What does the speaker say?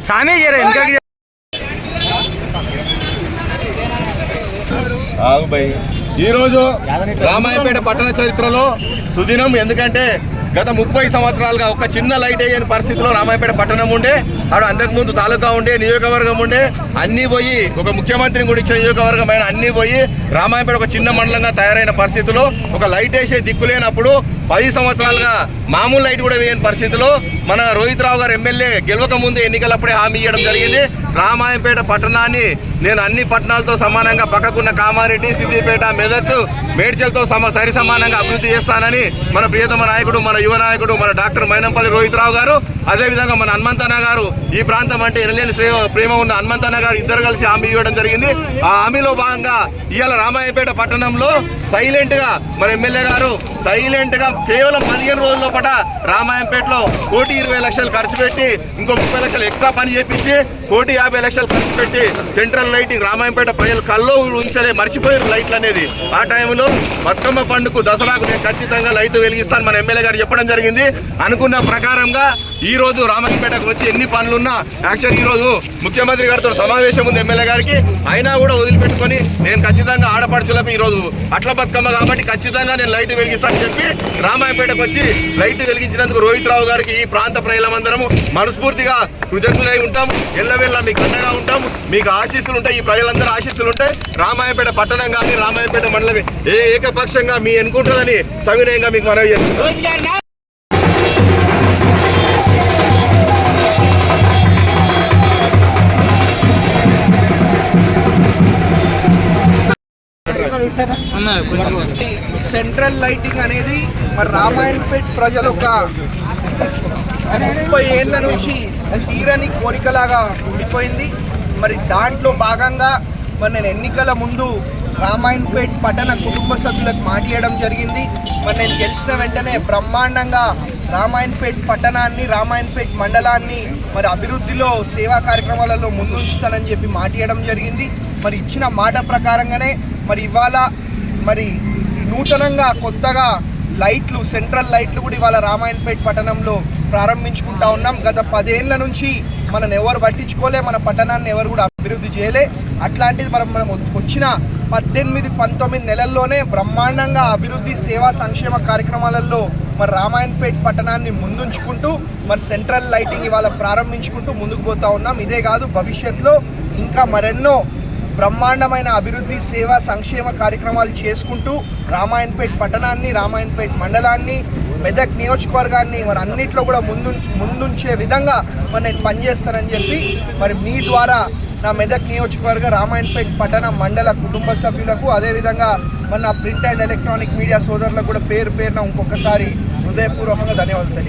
సామే జర వెనకకి ఈరోజు రామాయపేట పట్టణ చరిత్రలో సుదినం. ఎందుకంటే గత 30 సంవత్సరాలుగా ఒక చిన్న లైట్ అయ్యని పరిస్థితిలో రామాయపేట పట్టణం ఉండే, ఆడ అంతకుముందు తాలూకా ఉండే, నియోజకవర్గం ఉండే, అన్నీ పోయి ఒక ముఖ్యమంత్రిని కూడా ఇచ్చిన నియోజకవర్గమైన అన్నీ పోయి రామాయపేట ఒక చిన్న మండలంగా తయారైన పరిస్థితిలో ఒక లైట్ వేసే దిక్కు లేనప్పుడు 10 సంవత్సరాలుగా మామూలు లైట్ కూడా వేయని పరిస్థితిలో మన రోహిత్ రావు గారు ఎమ్మెల్యే గెలవక ముందు ఎన్నికలప్పుడే హామీ ఇవ్వడం జరిగింది. రామాయంపేట పట్టణాన్ని నేను అన్ని పట్టణాలతో సమానంగా పక్కకున్న కామారెడ్డి, సిద్దిపేట, మెదక్, మేడ్చల్తో సరి సమానంగా అభివృద్ధి చేస్తానని మన ప్రియతమ నాయకుడు, మన యువ నాయకుడు, మన డాక్టర్ మైనంపల్లి రోహిత్ రావు గారు, అదేవిధంగా మన హనుమంతన్న గారు, ఈ ప్రాంతం అంటే ఎనలేని ప్రేమ ఉన్న హనుమంతన్న గారు ఇద్దరు కలిసి హామీ ఇవ్వడం జరిగింది. ఆ హామీలో భాగంగా ఇవాళ రామాయంపేట పట్టణంలో సైలెంట్గా మన ఎమ్మెల్యే గారు సైలెంట్గా కేవలం 15 రోజుల లోపల రామాయంపేటలో 1,20,00,000 ఖర్చు పెట్టి ఇంకో 30 లక్షలు ఎక్స్ట్రా పని చేపించి 1,50,00,000 ఖర్చు పెట్టి సెంట్రల్ లైటింగ్ రామాయంపేట ప్రజలు కల్లో ఉంచలే మర్చిపోయారు లైట్లు అనేది. ఆ టైంలో బతుకమ్మ పండుగకు దసరాకు నేను ఖచ్చితంగా లైట్ వెలిగిస్తాను మన ఎమ్మెల్యే గారు చెప్పడం జరిగింది. అనుకున్న ప్రకారంగా ఈ రోజు రామాయంపేటకు వచ్చి ఎన్ని పనులున్నా యాక్చువల్ ఈ రోజు ముఖ్యమంత్రి గారితో సమావేశం ఉంది ఎమ్మెల్యే గారికి, అయినా కూడా వదిలిపెట్టుకొని నేను ఖచ్చితంగా ఆడపడుచులకు ఈరోజు అట్ల బతుకమ్మ కాబట్టి ఖచ్చితంగా నేను లైట్ వెలిగిస్తానని చెప్పి రామాయంపేటకు వచ్చి లైట్ వెలిగించినందుకు రోహిత్ రావు గారికి ఈ ప్రాంత ప్రజలమందరము మనస్ఫూర్తిగా కృతజ్ఞులై ఉంటాం. ఎల్లవెల్లా మీకు అండగా ఉంటాం. మీకు ఆశీస్సులు ఉంటాయి, ఈ ప్రజలందరూ ఆశీస్సులు ఉంటాయి. రామాయంపేట పట్టణం కానీ రామాయంపేట మండలం ఏకపక్షంగా మీ ఎన్నుకుంటుందని సవినయంగా మీకు మనవి చేస్తున్నాం. సెంట్రల్ లైటింగ్ అనేది మరి రామాయణపేట ప్రజలు ఒక 30 ఏళ్ళ నుంచి తీరని కోరికలాగా ఉండిపోయింది. మరి దాంట్లో భాగంగా మరి నేను ఎన్నికల ముందు రామాయణపేట పట్టణ కుటుంబ సభ్యులకు మాట్లాడడం జరిగింది. మరి నేను గెలిచిన వెంటనే బ్రహ్మాండంగా రామాయణపేట పట్టణాన్ని, రామాయణపేట మండలాన్ని మరి అభివృద్ధిలో సేవా కార్యక్రమాలలో ముందుంచుతానని చెప్పి మాట్లాడడం జరిగింది. మరి ఇచ్చిన మాట ప్రకారంగానే మరి ఇవాళ మరి నూతనంగా కొత్తగా లైట్లు, సెంట్రల్ లైట్లు కూడా ఇవాళ రామాయణపేట పట్టణంలో ప్రారంభించుకుంటా ఉన్నాం. గత 10 ఏళ్ళ నుంచి మనం ఎవరు పట్టించుకోలే, మన పట్టణాన్ని ఎవరు కూడా అభివృద్ధి చేయలే. అట్లాంటిది మనం వచ్చిన 18-19 నెలల్లోనే బ్రహ్మాండంగా అభివృద్ధి, సేవా, సంక్షేమ కార్యక్రమాలలో మరి రామాయణపేట పట్టణాన్ని ముందుంచుకుంటూ మరి సెంట్రల్ లైటింగ్ ఇవాళ ప్రారంభించుకుంటూ ముందుకు పోతా ఉన్నాం. ఇదే కాదు, భవిష్యత్తులో ఇంకా మరెన్నో బ్రహ్మాండమైన అభివృద్ధి, సేవా, సంక్షేమ కార్యక్రమాలు చేసుకుంటూ రామాయణపేట పట్టణాన్ని, రామాయణపేట మండలాన్ని, మెదక్ నియోజకవర్గాన్ని మరి అన్నిట్లో కూడా ముందుంచే విధంగా మరి నేను పనిచేస్తానని చెప్పి మరి మీ ద్వారా నా మెదక్ నియోజకవర్గ, రామాయణపేట పట్టణ మండల కుటుంబ సభ్యులకు, అదేవిధంగా మరి నా ప్రింట్ అండ్ ఎలక్ట్రానిక్ మీడియా సోదరులకు కూడా పేరు పేరున ఇంకొకసారి హృదయపూర్వకంగా ధన్యవాదాలు.